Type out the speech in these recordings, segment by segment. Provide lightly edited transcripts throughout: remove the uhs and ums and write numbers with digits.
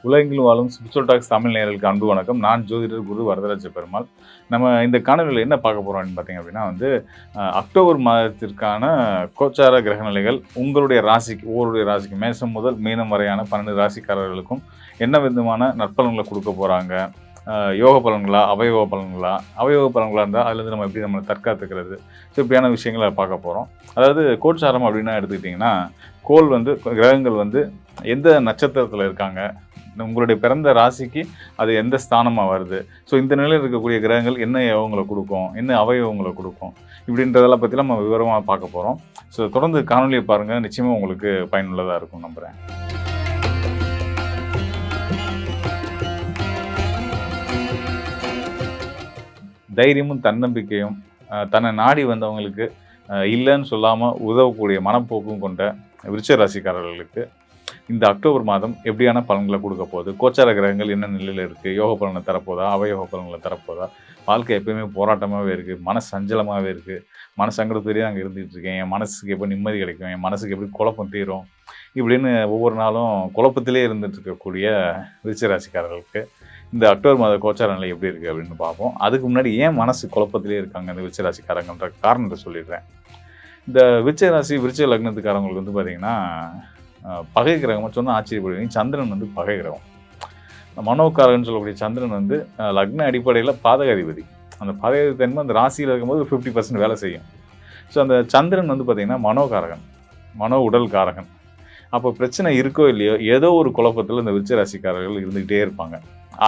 உலகெங்கிலும் வாழும் spiritual tax Tamil நேயர்களுக்கு அன்பு வணக்கம். நான் ஜோதிடர் குரு வரதராஜ பெருமாள். நம்ம இந்த காணொலியில என்ன பார்க்க போறோம் அப்படின்னு பார்த்தீங்க அப்படின்னா அக்டோபர் மாதத்திற்கான கோச்சார கிரக நிலைகள் உங்களுடைய ராசிக்கு, ஒவ்வொருடைய ராசிக்கு மேஷம் முதல் மீனம் வரையான 12 ராசிக்காரர்களுக்கும் என்ன விதமான நற்பலன்களை கொடுக்க போறாங்க, யோக பலன்களா, அவயோக பலன்களா, அவயோக பலன்களா இருந்தால் அதுலேருந்து நம்ம எப்படி நம்மளை தற்காத்துக்கிறது, ஸோ இப்படியான விஷயங்களை பார்க்க போகிறோம். அதாவது கோச்சாரம் அப்படின்னா எடுத்துக்கிட்டிங்கன்னா, கோள் கிரகங்கள் எந்த நட்சத்திரத்தில் இருக்காங்க, உங்களுடைய பிறந்த ராசிக்கு அது எந்த ஸ்தானமாக வருது, ஸோ இந்த நிலையில் இருக்கக்கூடிய கிரகங்கள் என்ன யோகங்களை கொடுக்கும், என்ன அவயோகங்களை கொடுக்கும், இப்படின்றதெல்லாம் பற்றி நம்ம விவரமாக பார்க்க போகிறோம். ஸோ தொடர்ந்து காணொலியை பாருங்கள், நிச்சயமாக உங்களுக்கு பயனுள்ளதாக இருக்கும் நம்புகிறேன். தைரியமும் தன்னம்பிக்கையும் தன்னை நாடி வந்தவங்களுக்கு இல்லைன்னு சொல்லாமல் உதவக்கூடிய மனப்போக்கும் கொண்ட விருச்சிக ராசிக்காரர்களுக்கு இந்த அக்டோபர் மாதம் எப்படியான பலன்களை கொடுக்க போகுது, கோச்சார கிரகங்கள் என்ன நிலையில் இருக்குது, யோக பலனை தரப்போதா, அவயோக பலன்களை தரப்போதா, வாழ்க்கை எப்பயுமே போராட்டமாகவே இருக்குது, சஞ்சலமாகவே இருக்குது, சங்கடத்துலேயே அங்கே இருந்துகிட்டு இருக்கேன், என் மனசுக்கு எப்போ நிம்மதி கிடைக்கும், என் மனசுக்கு எப்படி குழப்பம் தீரும், இப்படின்னு ஒவ்வொரு நாளும் குழப்பத்திலே இருந்துட்டு இருக்கக்கூடிய விருச்சிக ராசிக்காரர்களுக்கு இந்த அக்டோபர் மாத கோச்சார நிலை எப்படி இருக்குது அப்படின்னு பார்ப்போம். அதுக்கு முன்னாடி ஏன் மனசு குழப்பத்திலே இருக்காங்க இந்த விருச்சிக ராசிக்காரங்கன்ற காரணத்தை சொல்லிடுறேன். இந்த விருச்சிக ராசி விருச்சிக லக்னத்துக்காரங்களுக்கு பார்த்திங்கன்னா பகை கிரகமாக சொன்னால் ஆச்சரியப்படுவீங்க. சந்திரன் பகை கிரகம். மனோகாரகன்னு சொல்லக்கூடிய சந்திரன் லக்ன அடிப்படையில் பாதகாதிபதி. அந்த பாதகாதிபதி தன்மை அந்த ராசியில் இருக்கும்போது 50% வேலை செய்யும். ஸோ அந்த சந்திரன் பார்த்திங்கன்னா மனோகாரகன், மனோ உடல் காரகன். அப்போ பிரச்சனை இருக்கோ இல்லையோ ஏதோ ஒரு குழப்பத்தில் இந்த விருச்சிக ராசிக்காரர்கள் இருந்துக்கிட்டே இருப்பாங்க.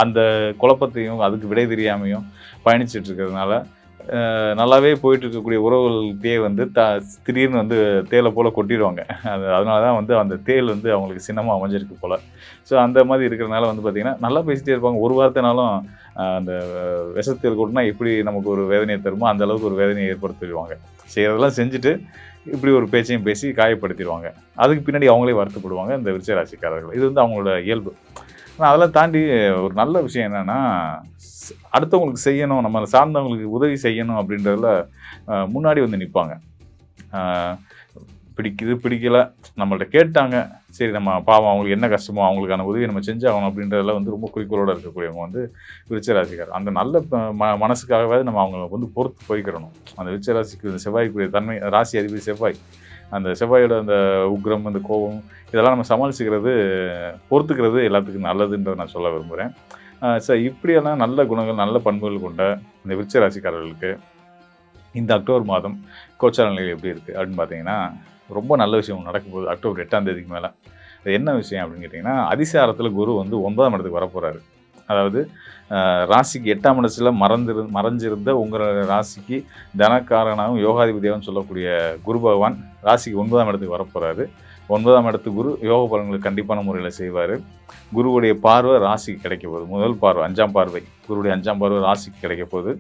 அந்த குழப்பத்தையும் அதுக்கு விடை தெரியாமையும் பயணிச்சுட்டு இருக்கிறதுனால நல்லாவே போயிட்டு இருக்கக்கூடிய உறவுகள்கிட்டே திடீர்னு தேலை போல் கொட்டிடுவாங்க. அதனால தான் அந்த தேல் அவங்களுக்கு சின்னமாக அமைஞ்சிருக்கு போல். ஸோ அந்த மாதிரி இருக்கிறதுனால பார்த்திங்கன்னா நல்லா பேசிகிட்டே இருப்பாங்க. ஒரு வார்த்தைனாலும் அந்த விஷத்தேல் கொட்டினா எப்படி நமக்கு ஒரு வேதனையை தருமோ அந்த அளவுக்கு ஒரு வேதனையை ஏற்படுத்திடுவாங்க. செய்கிறதெல்லாம் செஞ்சுட்டு இப்படி ஒரு பேச்சையும் பேசி காயப்படுத்திடுவாங்க. அதுக்கு பின்னாடி அவங்களே வருத்தப்படுவாங்க இந்த விருச்சிக ராசிக்காரர்கள். இது அவங்களோட இயல்பு. ஆனால் அதெல்லாம் தாண்டி ஒரு நல்ல விஷயம் என்னென்னா, அடுத்தவங்களுக்கு செய்யணும், நம்மளை சார்ந்தவங்களுக்கு உதவி செய்யணும் அப்படின்றதுல முன்னாடி நிற்பாங்க. பிடிக்கலை, நம்மள்ட்ட கேட்டாங்க, சரி நம்ம பாவம் அவங்களுக்கு என்ன கஷ்டமோ அவங்களுக்கான உதவியை நம்ம செஞ்சாகணும் அப்படின்றதுல ரொம்ப குறிக்கோளோடு இருக்கக்கூடியவங்க விருச்சிக ராசிக்காரர். அந்த நல்ல மனசுக்காகவே நம்ம அவங்க பொறுத்து போய்க்கிறணும். அந்த விருச்சிக ராசிக்கு இந்த செவ்வாய்க்குரிய தன்மை, ராசி அதிபதி செவ்வாய், அந்த செவ்வாயோட அந்த உக்ரம், அந்த கோபம், இதெல்லாம் நம்ம சமாளிச்சுக்கிறது, பொறுத்துக்கிறது எல்லாத்துக்கும் நல்லதுன்றதை நான் சொல்ல விரும்புகிறேன். ஸோ இப்படியெல்லாம் நல்ல குணங்கள், நல்ல பண்புகள் கொண்ட இந்த விருச்சிக ராசிக்காரர்களுக்கு இந்த அக்டோபர் மாதம் கோச்சார நிலையில் எப்படி இருக்குது அப்படின்னு பார்த்தீங்கன்னா, ரொம்ப நல்ல விஷயம் நடக்கும் போது அக்டோபர் 8ஆம் தேதிக்கு மேலே. அது என்ன விஷயம் அப்படின்னு கேட்டிங்கன்னா, அதிசாரத்தில் குரு 9ஆம் இடத்துக்கு வரப்போகிறாரு. அதாவது ராசிக்கு 8ஆம் இடத்துல மறைஞ்சிருந்த உங்களோட ராசிக்கு தனக்காரனாகவும் யோகாதிபதியாகவும் சொல்லக்கூடிய குரு பகவான் ராசிக்கு 9ஆம் இடத்துக்கு வரப்போகிறாரு. 9ஆம் இடத்து குரு யோக பலன்களை கண்டிப்பான முறையில் செய்வார். குருவுடைய பார்வை ராசிக்கு கிடைக்க போகுது. முதல் பார்வை 5ஆம் பார்வை, குருவுடைய 5ஆம் பார்வை ராசிக்கு கிடைக்க போகுது.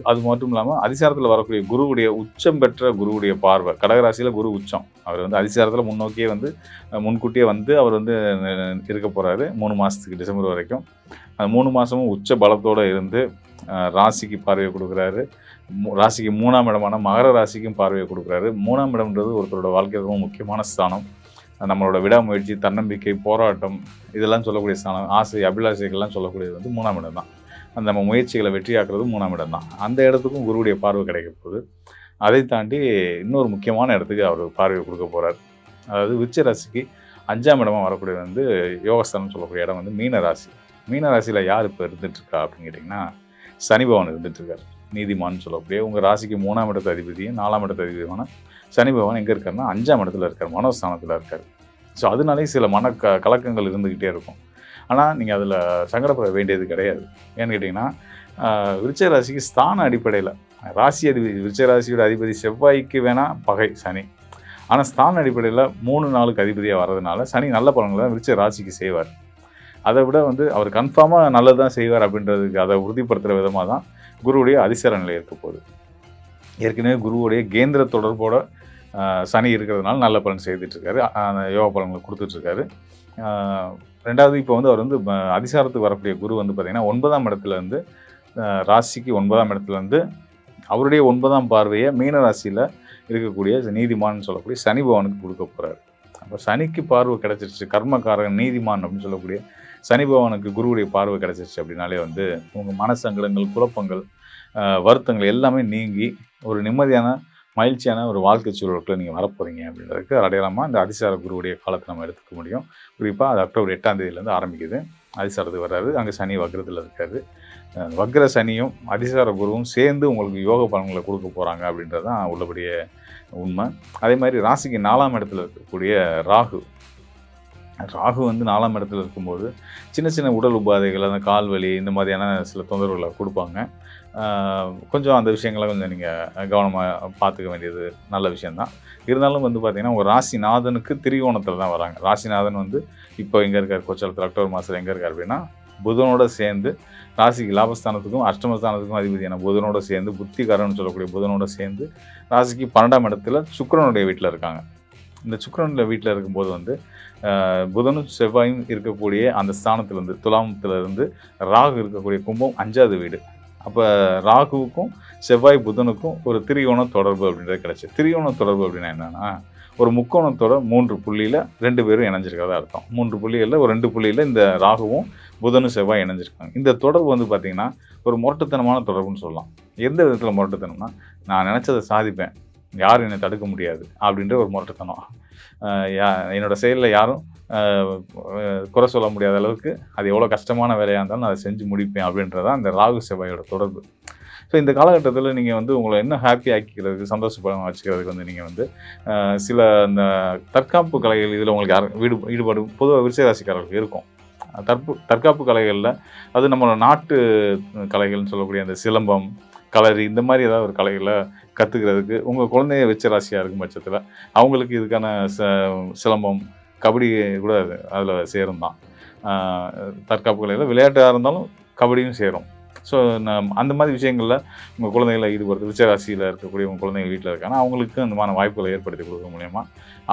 அது மட்டும் இல்லாமல் அதிசாரத்தில் வரக்கூடிய குருவுடைய உச்சம் பெற்ற குருவுடைய பார்வை, கடகராசியில் குரு உச்சம், அவர் அதிசாரத்தில் முன்னோக்கியே முன்கூட்டியே அவர் இருக்க போகிறாரு 3 மாதத்துக்கு, டிசம்பர் வரைக்கும். அந்த 3 மாதமும் உச்ச பலத்தோடு இருந்து ராசிக்கு பார்வையை கொடுக்குறாரு. ராசிக்கு 3ஆம் இடமான மகர ராசிக்கும் பார்வையை கொடுக்குறாரு. 3ஆம் இடம்ன்றது ஒருத்தரோட வாழ்க்கையில் ரொம்ப முக்கியமான ஸ்தானம். நம்மளோட விடாமுயற்சி, தன்னம்பிக்கை, போராட்டம், இதெல்லாம் சொல்லக்கூடிய ஸ்தானம். ஆசை, அபிலாஷைகள்லாம் சொல்லக்கூடியது 3ஆம் இடம் தான். அந்த நம்ம முயற்சிகளை வெற்றியாக்குறது 3ஆம் இடம் தான். அந்த இடத்துக்கும் குருவுடைய பார்வை கிடைக்க போகுது. அதை தாண்டி இன்னொரு முக்கியமான இடத்துக்கு அவர் பார்வையை கொடுக்க போகிறார். அதாவது விருச்சிக ராசிக்கு 5ஆம் இடமாக வரக்கூடிய யோகஸ்தானம் சொல்லக்கூடிய இடம் மீன ராசி. மீன ராசியில் யார் இப்போ இருந்துகிட்ருக்கா அப்படின்னு கேட்டிங்கன்னா, சனி பகவான் இருந்துகிட்ருக்கார். நீதிமான்னு சொல்லக்கூடிய உங்கள் ராசிக்கு 3ஆம் இடத்து அதிபதியும் 4ஆம் இடத்து அதிபதியான சனி பகவான் எங்கே இருக்காருன்னா 5ஆம் இடத்துல இருக்கார், மனோஸ்தானத்தில் இருக்கார். ஸோ அதனாலே சில கலக்கங்கள் இருந்துக்கிட்டே இருக்கும். ஆனால் நீங்கள் அதில் சங்கடப்பட வேண்டியது கிடையாது. ஏன்னு கேட்டிங்கன்னா, விருச்சிக ராசிக்கு ஸ்தான அடிப்படையில் ராசி அதிபதி, விருச்சிக ராசியோட அதிபதி செவ்வாய்க்கு வேணால் பகை சனி, ஆனால் ஸ்தான அடிப்படையில் 3 நாளுக்கு அதிபதியாக வர்றதுனால சனி நல்ல பலன்களை தான் விருச்சிக ராசிக்கு செய்வார். அதை விட அவர் கன்ஃபார்மாக நல்லது தான் செய்வார் அப்படின்றதுக்கு அதை உறுதிப்படுத்துகிற விதமாக தான் குருவுடைய அதிசார நிலை இருக்க போகுது. ஏற்கனவே குருவுடைய கேந்திர தொடர்போட சனி இருக்கிறதுனால நல்ல பலன் செய்துட்ருக்காரு, யோகா பலன்களை கொடுத்துட்ருக்காரு. ரெண்டாவது இப்போ அவர் அதிசாரத்துக்கு வரக்கூடிய குரு பார்த்திங்கன்னா 9ஆம் இடத்துலேருந்து ராசிக்கு 9ஆம் இடத்துலேருந்து அவருடைய 9ஆம் பார்வையை மீன ராசியில் இருக்கக்கூடிய நீதிமான்னு சொல்லக்கூடிய சனி பகவானுக்கு கொடுக்க போகிறார். அப்போ சனிக்கு பார்வை கிடச்சிருச்சு, கர்மக்காரன் நீதிமான் அப்படின்னு சொல்லக்கூடிய சனி பகவானுக்கு குருவுடைய பார்வை கிடைச்சிருச்சு அப்படின்னாலே வந்து உங்கள் மனசங்கடங்கள், குழப்பங்கள், வருத்தங்கள் எல்லாமே நீங்கி ஒரு நிம்மதியான மகிழ்ச்சியான ஒரு வாழ்க்கை சூழலுக்குள்ள நீங்கள் வரப்போகிறீங்க அப்படின்றதுக்கு அடையாளமாக இந்த அதிசார குருவுடைய காலத்தை நம்ம எடுத்துக்க முடியும். குறிப்பாக அது அக்டோபர் 8ஆம் தேதியிலேருந்து ஆரம்பிக்குது. அதிசாரத்துக்கு வர்றாரு. அங்கே சனி வக்ரத்தில் இருக்காரு. வக்ர சனியும் அதிசார குருவும் சேர்ந்து உங்களுக்கு யோக பலன்களை கொடுக்க போகிறாங்க அப்படின்றது தான் உள்ளபடியே உண்மை. அதே மாதிரி ராசிக்கு 4ஆம் இடத்துல இருக்கக்கூடிய ராகு வந்து 4ஆம் இடத்துல இருக்கும்போது சின்ன சின்ன உடல் உபாதைகள், அந்த கால் வலி, இந்த மாதிரியான சில தொந்தரவுகளை கொடுப்பாங்க. கொஞ்சம் அந்த விஷயங்களை கொஞ்சம் நீங்கள் கவனமாக பார்த்துக்க வேண்டியது நல்ல விஷயந்தான். இருந்தாலும் வந்து பார்த்திங்கன்னா உங்கள் ராசிநாதனுக்கு திரிகோணத்தில் தான் வராங்க. ராசிநாதன் வந்து இப்போ எங்கே இருக்கார், கோச்சாரத்தில் அக்டோபர் மாதத்தில் எங்கே இருக்கார் அப்படின்னா புதனோட சேர்ந்து ராசிக்கு லாபஸ்தானத்துக்கும் அஷ்டமஸ்தானத்துக்கும் அதிபதியான புதனோட சேர்ந்து, புத்திகாரன்னு சொல்லக்கூடிய புதனோட சேர்ந்து ராசிக்கு 12ஆம் இடத்துல சுக்கிரனுடைய வீட்டில் இருக்காங்க. இந்த சுக்கிரனுடைய வீட்டில் இருக்கும்போது வந்து புதனும் செவ்வாயும் இருக்கக்கூடிய அந்த ஸ்தானத்திலேருந்து, துலாமத்திலிருந்து ராகு இருக்கக்கூடிய கும்பம் 5வது வீடு. அப்போ ராகுவுக்கும் செவ்வாய் புதனுக்கும் ஒரு திரிகோண தொடர்பு அப்படின்றது கிடச்சி. திரிகோண தொடர்பு அப்படின்னா என்னென்னா, ஒரு முக்கோணத்தோட 3 புள்ளியில் 2 பேரும் இணைஞ்சிருக்கிறதா அர்த்தம். 3 புள்ளிகளில் ஒரு 2 புள்ளியில் இந்த ராகுவும் புதனும் செவ்வாய் இணைஞ்சிருக்காங்க. இந்த தொடர்பு வந்து பார்த்திங்கன்னா ஒரு முரட்டுத்தனமான தொடர்புன்னு சொல்லலாம். எந்த விதத்தில் முரட்டுத்தனம்னா, நான் நினச்சதை சாதிப்பேன், யாரும் என்னை தடுக்க முடியாது அப்படின்ற ஒரு முரட்டுத்தனம். என்னோட செயலில் யாரும் குறை சொல்ல முடியாத அளவுக்கு அது எவ்வளோ கஷ்டமான வேலையாக இருந்தாலும் நான் அதை செஞ்சு முடிப்பேன் அப்படின்றதான் இந்த ராகு செவ்வாயோட தொடர்பு. ஸோ இந்த காலகட்டத்தில் நீங்கள் வந்து உங்களை என்ன ஹாப்பி ஆக்கிக்கிறதுக்கு, சந்தோஷப்படாமல் வச்சுக்கிறதுக்கு வந்து நீங்கள் வந்து சில இந்த தற்காப்பு கலைகள் இதில் உங்களுக்கு ஈடுபாடு பொதுவாக விருச்சிக ராசிக்காரர்களுக்கு இருக்கும். தற்காப்பு கலைகளில் அது நம்மளோட நாட்டு கலைகள்னு சொல்லக்கூடிய அந்த சிலம்பம், கலரி, இந்த மாதிரி ஏதாவது ஒரு கலைகளை கற்றுக்கிறதுக்கு உங்கள் குழந்தைய வச்ச ராசியாக இருக்கும் பட்சத்தில் அவங்களுக்கு இதுக்கான சிலம்பம், கபடி கூட அதில் சேரும் தான். தற்காப்பு கலையில் விளையாட்டாக இருந்தாலும் கபடியும் சேரும். ஸோ அந்த மாதிரி விஷயங்களில் உங்கள் குழந்தைகளை ஈடுபடுறது, விருச்சிக ராசியில் இருக்கக்கூடிய உங்கள் குழந்தைகள் வீட்டில் இருக்காங்க, அவங்களுக்கு அந்த மாதிரி வாய்ப்புகளை ஏற்படுத்தி கொடுக்க மூலயமா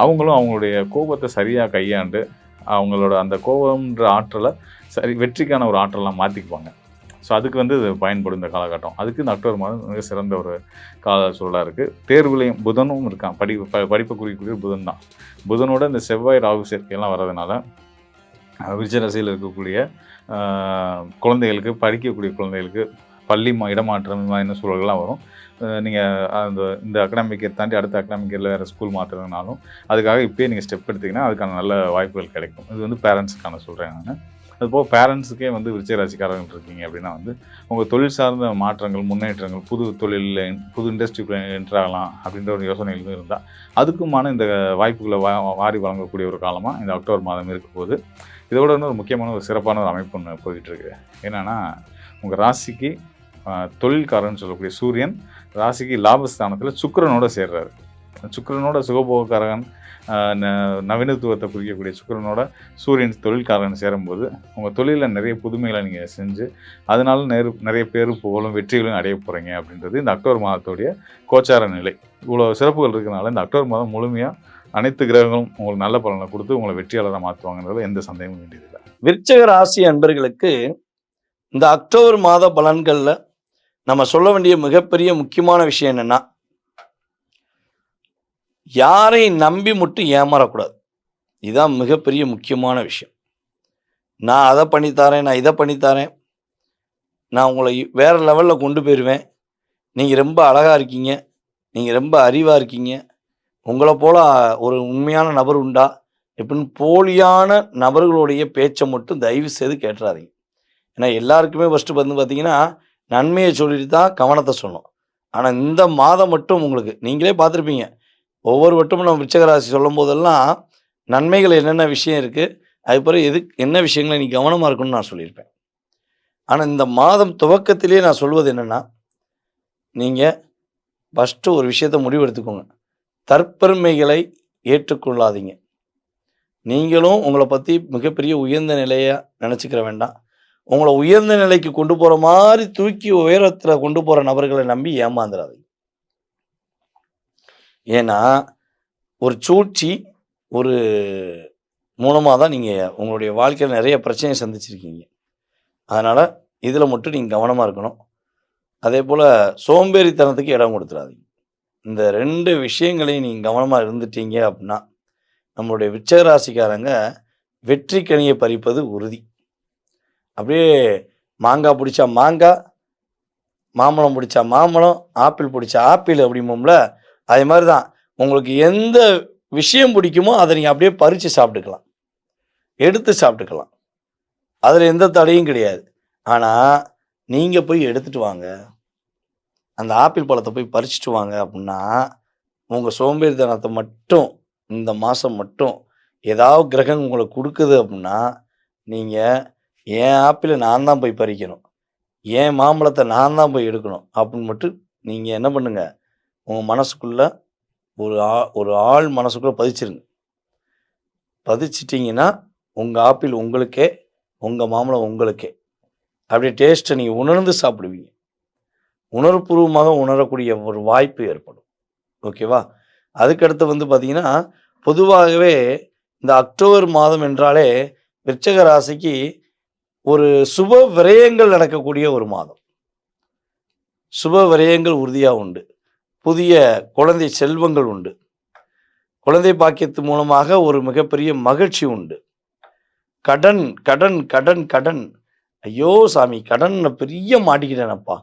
அவங்களும் அவங்களுடைய கோபத்தை சரியாக கையாண்டு அவங்களோட அந்த கோபம்ன்ற ஆற்றலை வெற்றிக்கான ஒரு ஆற்றலாம் மாற்றிக்குவாங்க. ஸோ அதுக்கு வந்து இது பயன்படும் இந்த காலகட்டம். அதுக்கு இந்த அக்டோபர் மாதம் மிக சிறந்த ஒரு கால சூழலாக இருக்குது. தேர்வுலையும் புதனும் இருக்கான். படிப்பை குறிக்கக்கூடிய புதன் தான். புதனோட இந்த செவ்வாய் ராகு சேர்க்கையெல்லாம் வர்றதுனால விருச்சிக ராசியில் இருக்கக்கூடிய குழந்தைகளுக்கு, படிக்கக்கூடிய குழந்தைகளுக்கு பள்ளி இடமாற்றம் இந்த சூழல்கள்லாம் வரும். நீங்கள் இந்த அகாடமிக் இயர் தாண்டி அடுத்த அகாடமிக் இயரில் வேறு ஸ்கூல் மாற்றுறதுனாலும் அதுக்காக இப்போயே நீங்கள் ஸ்டெப் எடுத்திங்கன்னா அதுக்கான நல்ல வாய்ப்புகள் கிடைக்கும். இது வந்து பேரண்ட்ஸுக்கான சொல்கிறேன் நான். அதுபோக பேரண்ட்ஸுக்கே வந்து விருச்சிக ராசிக்காரர்கள் இருக்கீங்க அப்படின்னா வந்து உங்கள் தொழில் சார்ந்த மாற்றங்கள், முன்னேற்றங்கள், புது தொழிலில் புது இண்டஸ்ட்ரிக்குள்ளே என்ட்ராகலாம் அப்படின்ற ஒரு யோசனைகள் இருந்தால் அதுக்குமான இந்த வாய்ப்புகளை வாரி வழங்கக்கூடிய ஒரு காலமாக இந்த அக்டோபர் மாதம் இருக்க போது. இதோட ஒரு முக்கியமான ஒரு சிறப்பான ஒரு அமைப்பு ஒன்று போய்கிட்டுருக்கு. என்னென்னா, உங்கள் ராசிக்கு தொழில்காரன்னு சொல்லக்கூடிய சூரியன் ராசிக்கு லாபஸ்தானத்தில் சுக்கிரனோட சேர்றாரு. சுக்கிரனோட சுகபோகக்காரகன், நவீனத்துவத்தை குறிக்கக்கூடிய சுக்கிரனோட சூரியன் தொழில்காரன் சேரும்போது உங்கள் தொழிலில் நிறைய புதுமைகளை நீங்கள் செஞ்சு அதனால நிறைய பேர் புகழும் வெற்றிகளும் அடைய போகிறீங்க அப்படின்றது இந்த அக்டோபர் மாதத்துடைய கோச்சார நிலை. இவ்வளோ சிறப்புகள் இருக்கிறதுனால இந்த அக்டோபர் மாதம் முழுமையாக அனைத்து கிரகங்களும் உங்களுக்கு நல்ல பலனை கொடுத்து உங்களை வெற்றியாளராக மாற்றுவாங்கன்றது எந்த சந்தேகமும் வேண்டியதில்லை. விருச்சிக ராசி அன்பர்களுக்கு இந்த அக்டோபர் மாத பலன்களில் நம்ம சொல்ல வேண்டிய மிகப்பெரிய முக்கியமான விஷயம் என்னென்னா, யாரை நம்பி மட்டும் ஏமாறக்கூடாது. இதுதான் மிகப்பெரிய முக்கியமான விஷயம். நான் அதை பண்ணித்தாரேன், நான் இதை பண்ணித்தாரேன், நான் உங்களை வேறு லெவலில் கொண்டு போயிடுவேன், நீங்கள் ரொம்ப அழகாக இருக்கீங்க, நீங்கள் ரொம்ப அறிவாக இருக்கீங்க, உங்களை போல் ஒரு உண்மையான நபர் உண்டா எப்படின்னு போலியான நபர்களுடைய பேச்சை மட்டும் தயவு செய்து கேட்டுறாதீங்க. ஏன்னா எல்லாருக்குமே ஃபஸ்ட்டு வந்து பார்த்திங்கன்னா நன்மையை சொல்லிட்டு தான் கவனத்தை சொல்லணும். ஆனால் இந்த மாதம் மட்டும் உங்களுக்கு நீங்களே பார்த்துருப்பீங்க, ஒவ்வொரு வட்டமும் நம்ம விருச்சிக ராசி சொல்லும் போதெல்லாம் நன்மைகள் என்னென்ன விஷயம் இருக்குது, அதுக்கப்புறம் என்ன விஷயங்களை நீ கவனமாக இருக்கணும்னு நான் சொல்லியிருப்பேன். ஆனால் இந்த மாதம் துவக்கத்திலே நான் சொல்வது என்னென்னா, நீங்கள் ஃபஸ்ட்டு ஒரு விஷயத்தை முடிவெடுத்துக்கோங்க. தற்பெருமைகளை ஏற்றுக்கொள்ளாதீங்க. நீங்களும் உங்களை பற்றி மிகப்பெரிய உயர்ந்த நிலையாக நினச்சிக்கிற வேண்டாம். உங்களை உயர்ந்த நிலைக்கு கொண்டு போகிற மாதிரி தூக்கி உயரத்தில் கொண்டு போகிற நபர்களை நம்பி ஏமாந்துடாதீங்க. ஏன்னா ஒரு சூழ்ச்சி ஒரு மூலமாக தான் நீங்கள் உங்களுடைய வாழ்க்கையில் நிறைய பிரச்சனையை சந்திச்சிருக்கீங்க. அதனால் இதில் மட்டும் நீங்கள் கவனமாக இருக்கணும். அதே போல் சோம்பேறித்தனத்துக்கு இடம் கொடுத்துடாதீங்க. இந்த 2 விஷயங்களையும் நீங்கள் கவனமாக இருந்துட்டீங்க அப்படின்னா நம்மளுடைய விருச்சிக ராசிக்காரங்க வெற்றி கனியை பறிப்பது உறுதி. அப்படியே மாங்காய் பிடிச்சா மாங்காய், மாம்பழம் பிடிச்சா மாம்பழம், ஆப்பிள் பிடிச்சா ஆப்பிள் அப்படிம்போம்ல, அதே மாதிரி தான். உங்களுக்கு எந்த விஷயம் பிடிக்குமோ அதை நீங்கள் அப்படியே பறித்து சாப்பிட்டுக்கலாம், எடுத்து சாப்பிட்டுக்கலாம். அதில் எந்த தடையும் கிடையாது. ஆனால் நீங்கள் போய் எடுத்துகிட்டு வாங்க, அந்த ஆப்பிள் பழத்தை போய் பறிச்சுட்டு வாங்க அப்படின்னா, உங்கள் சோம்பேறித்தனத்தை மட்டும் இந்த மாதம் மட்டும் ஏதாவது கிரகம் உங்களுக்கு கொடுக்குது அப்படின்னா, நீங்கள் என் ஆப்பிளை நான் தான் போய் பறிக்கணும், என் மாம்பழத்தை நான் தான் போய் எடுக்கணும் அப்படின்னு மட்டும் நீங்கள் என்ன பண்ணுங்க, உங்கள் மனசுக்குள்ளே ஒரு ஆள் மனசுக்குள்ளே பதிச்சிருங்க. பதிச்சிட்டிங்கன்னா உங்கள் ஆப்பிள் உங்களுக்கே, உங்கள் மாம்பழம் உங்களுக்கே. அப்படியே டேஸ்ட்டை நீங்கள் உணர்ந்து சாப்பிடுவீங்க. உணர்வுபூர்வமாக உணரக்கூடிய ஒரு வாய்ப்பு ஏற்படும். ஓகேவா? அதுக்கடுத்து வந்து பார்த்தீங்கன்னா, பொதுவாகவே இந்த அக்டோபர் மாதம் என்றாலே விருச்சிக ராசிக்கு ஒரு சுப விரயங்கள் நடக்கக்கூடிய ஒரு மாதம். சுப விரயங்கள் உறுதியாக உண்டு. புதிய குழந்தை செல்வங்கள் உண்டு. குழந்தை பாக்கியத்து மூலமாக ஒரு மிகப்பெரிய மகிழ்ச்சி உண்டு. கடன் கடன் கடன் கடன், ஐயோ சாமி கடனில் பெரிய மாட்டிக்கிட்டேனப்பா,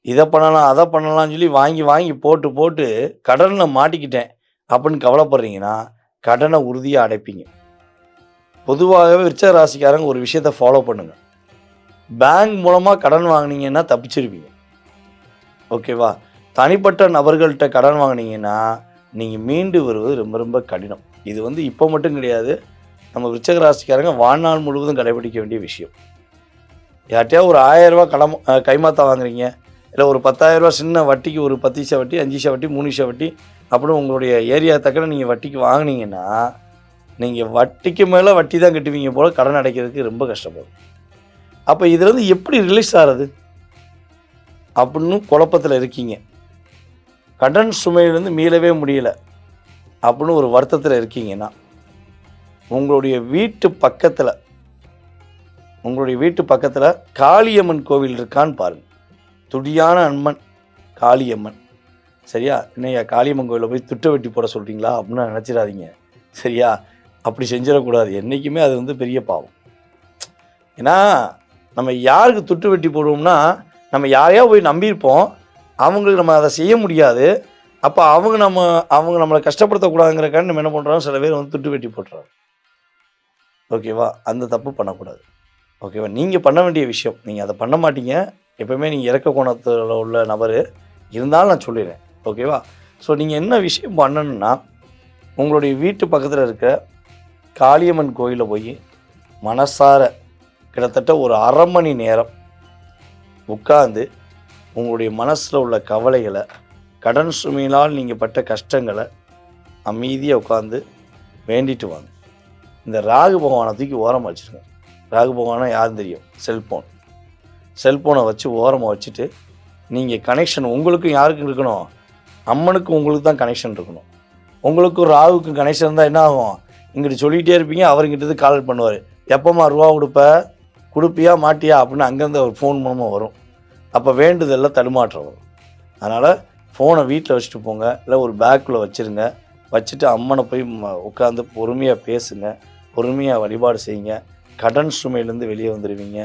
இதை பண்ணலாம் அதை பண்ணலாம்னு சொல்லி வாங்கி வாங்கி போட்டு போட்டு கடனில் மாட்டிக்கிட்டேன் அப்படின்னு கவலைப்படுறீங்கன்னா கடனை உறுதியாக அடைப்பீங்க. பொதுவாகவே விருச்சிக ராசிக்காரங்க ஒரு விஷயத்தை ஃபாலோ பண்ணுங்கள். பேங்க் மூலமாக கடன் வாங்கினீங்கன்னா தப்பிச்சிருவீங்க. ஓகேவா? தனிப்பட்ட நபர்கள்ட்ட கடன் வாங்கினீங்கன்னா நீங்கள் மீண்டு வருவது ரொம்ப ரொம்ப கடினம். இது வந்து இப்போ மட்டும் கிடையாது, நம்ம விருச்சிக ராசிக்காரங்க வாழ்நாள் முழுவதும் கடைபிடிக்க வேண்டிய விஷயம். யார்கிட்டயாவது ஒரு 1000 ரூபா கடன் கைமாத்தா வாங்குறீங்க, இல்லை ஒரு 10,000 ரூபா சின்ன வட்டிக்கு, ஒரு 10 பைசா வட்டி, 5 பைசா வட்டி, 3 பைசா வட்டி அப்படின்னு உங்களுடைய ஏரியா தக்கன நீங்கள் வட்டிக்கு வாங்கினீங்கன்னா நீங்கள் வட்டிக்கு மேலே வட்டி தான் கட்டுவீங்க போல், கடன் அடைக்கிறதுக்கு ரொம்ப கஷ்டப்படும். அப்போ இதுலேருந்து எப்படி ரிலீஸ் ஆகிறது அப்படின்னு குழப்பத்தில் இருக்கீங்க. கடன் சுமையிலேருந்து மீளவே முடியல அப்படின்னு ஒரு வருத்தத்தில் இருக்கீங்கன்னா, உங்களுடைய வீட்டு பக்கத்தில் காளியம்மன் கோவில் இருக்கான்னு பாருங்கள். துடியான அம்மன் காளியம்மன். சரியா? இன்னையா காளியம்மன் கோவிலில் போய் துட்டை வெட்டி போட சொல்கிறீங்களா அப்படின்னு நினச்சிடாதீங்க. சரியா? அப்படி செஞ்சிடக்கூடாது. என்றைக்குமே அது வந்து பெரிய பாவம். ஏன்னா நம்ம யாருக்கு துட்டு வெட்டி போடுவோம்னா, நம்ம யாரையா போய் நம்பியிருப்போம், அவங்களுக்கு நம்ம அதை செய்ய முடியாது. அப்போ அவங்க நம்மளை கஷ்டப்படுத்தக்கூடாதுங்கிறக்காண்டி நம்ம என்ன பண்ணுறோம், சில பேர் வந்து துட்டு வெட்டி போட்டுறாங்க. ஓகேவா? அந்த தப்பு பண்ணக்கூடாது. ஓகேவா? நீங்கள் பண்ண வேண்டிய விஷயம், நீங்கள் அதை பண்ண மாட்டீங்க. எப்போவுமே நீங்கள் இறக்க கோணத்தில் உள்ள நபர் இருந்தாலும் நான் சொல்லிடுறேன். ஓகேவா? ஸோ நீங்கள் என்ன விஷயம் பண்ணணுன்னா, உங்களுடைய வீட்டு பக்கத்தில் இருக்க காளியம்மன் கோயிலில் போய் மனசார கிட்டத்தட்ட ஒரு 1/2 மணி நேரம் உட்கார்ந்து உங்களுடைய மனசில் உள்ள கவலைகளை, கடன் சுமையினால் நீங்கள் பட்ட கஷ்டங்களை அமைதியாக உட்காந்து வேண்டிட்டு வாங்க. இந்த ராகு பகவானை தூக்கி ஓரமாக வச்சுருங்க. ராகு பகவானை யாரும் தெரியும், செல்ஃபோனை வச்சு ஓரமாக வச்சுட்டு, நீங்கள் கனெக்ஷன் உங்களுக்கும் யாருக்கும் இருக்கணும், அம்மனுக்கும் உங்களுக்கு தான் கனெக்ஷன் இருக்கணும். உங்களுக்கும் ராகுக்கும் கனெக்ஷன் இருந்தால் என்ன ஆகும், இங்கிட்டு சொல்லிகிட்டே இருப்பீங்க, அவர்கிட்ட கால் பண்ணுவார், எப்போம்மா ரூபா கொடுப்பியா மாட்டியா அப்படின்னு அங்கேருந்து ஒரு ஃபோன் மூலமாக வரும். அப்போ வேண்டுதலில் தடுமாற்றம் வரும். அதனால் ஃபோனை வீட்டில் வச்சுட்டு போங்க, இல்லை ஒரு பேக்குள்ளே வச்சுருங்க. வச்சுட்டு அம்மனை போய் உட்காந்து பொறுமையாக பேசுங்க, பொறுமையாக வழிபாடு செய்யுங்க. கடன் சுமையிலேருந்து வெளியே வந்துடுவீங்க.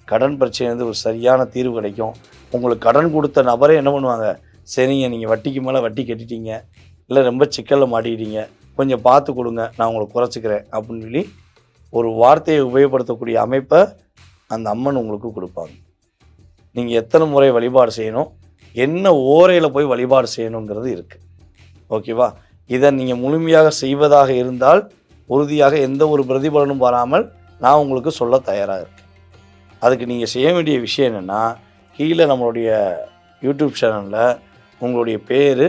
கடன் பிரச்சனைலேருந்து ஒரு சரியான தீர்வு கிடைக்கும். உங்களுக்கு கடன் கொடுத்த நபரே என்ன பண்ணுவாங்க, சரிங்க நீங்கள் வட்டிக்கு மேலே வட்டி கட்டிட்டீங்க, இல்லை ரொம்ப சிக்கலில் மாட்டிக்கிட்டீங்க, கொஞ்சம் பார்த்து கொடுங்க, நான் உங்களை குறைச்சிக்கிறேன் அப்படின்னு சொல்லி ஒரு வார்த்தையை உபயோகப்படுத்தக்கூடிய அமைப்பை அந்த அம்மன் உங்களுக்கு கொடுப்பாங்க. நீங்கள் எத்தனை முறை வழிபாடு செய்யணும், என்ன ஓரையில் போய் வழிபாடு செய்யணுங்கிறது இருக்குது. ஓகேவா? இதை நீங்கள் முழுமையாக செய்வதாக இருந்தால் உறுதியாக எந்த ஒரு பிரதிபலனும் வராமல் நான் உங்களுக்கு சொல்ல தயாராக இருக்கேன். அதுக்கு நீங்கள் செய்ய வேண்டிய விஷயம் என்னென்னா, கீழே நம்மளுடைய யூடியூப் சேனலில் உங்களுடைய பேர்,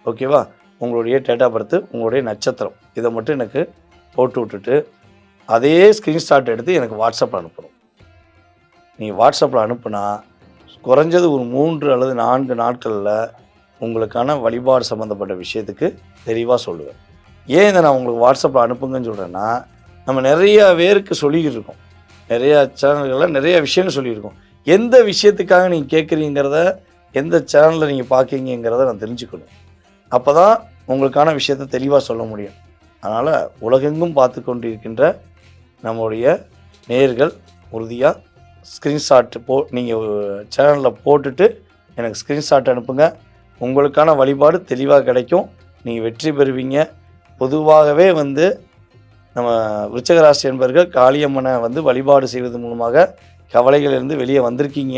ஓகேவா, உங்களுடைய டேட் ஆஃப் பர்த்து, உங்களுடைய நட்சத்திரம், இதை மட்டும் எனக்கு போட்டு விட்டுட்டு அதே ஸ்க்ரீன்ஷாட் எடுத்து எனக்கு வாட்ஸ்அப்பில் அனுப்பணும். நீங்கள் வாட்ஸ்அப்பில் அனுப்புனா குறைஞ்சது ஒரு 3 அல்லது 4 நாட்களில் உங்களுக்கான வழிபாடு சம்மந்தப்பட்ட விஷயத்துக்கு தெளிவாக சொல்லுவேன். ஏன் இதை நான் உங்களுக்கு வாட்ஸ்அப்பில் அனுப்புங்கன்னு சொல்கிறேன்னா, நம்ம நிறையா பேருக்கு சொல்லிக்கிட்டு இருக்கோம், நிறையா சேனல்களில் நிறைய விஷயங்கள் சொல்லியிருக்கோம். எந்த விஷயத்துக்காக நீங்கள் கேட்குறீங்கிறத, எந்த சேனலில் நீங்கள் பார்க்குறீங்கிறத நான் தெரிஞ்சுக்கணும். அப்போ தான் உங்களுக்கான விஷயத்தை தெளிவாக சொல்ல முடியும். அதனால் உலகெங்கும் பார்த்து கொண்டிருக்கின்ற நம்முடைய நேயர்கள் உறுதியாக ஸ்க்ரீன்ஷாட் நீங்கள் சேனலில் போட்டுட்டு எனக்கு ஸ்க்ரீன்ஷாட் அனுப்புங்க. உங்களுக்கான வழிபாடு தெளிவாக கிடைக்கும். நீங்கள் வெற்றி பெறுவீங்க. பொதுவாகவே வந்து நம்ம விருச்சிக ராசி என்பவர்கள் காளியம்மனை வந்து வழிபாடு செய்வது மூலமாக கவலைகளிலிருந்து வெளியே வந்திருக்கீங்க.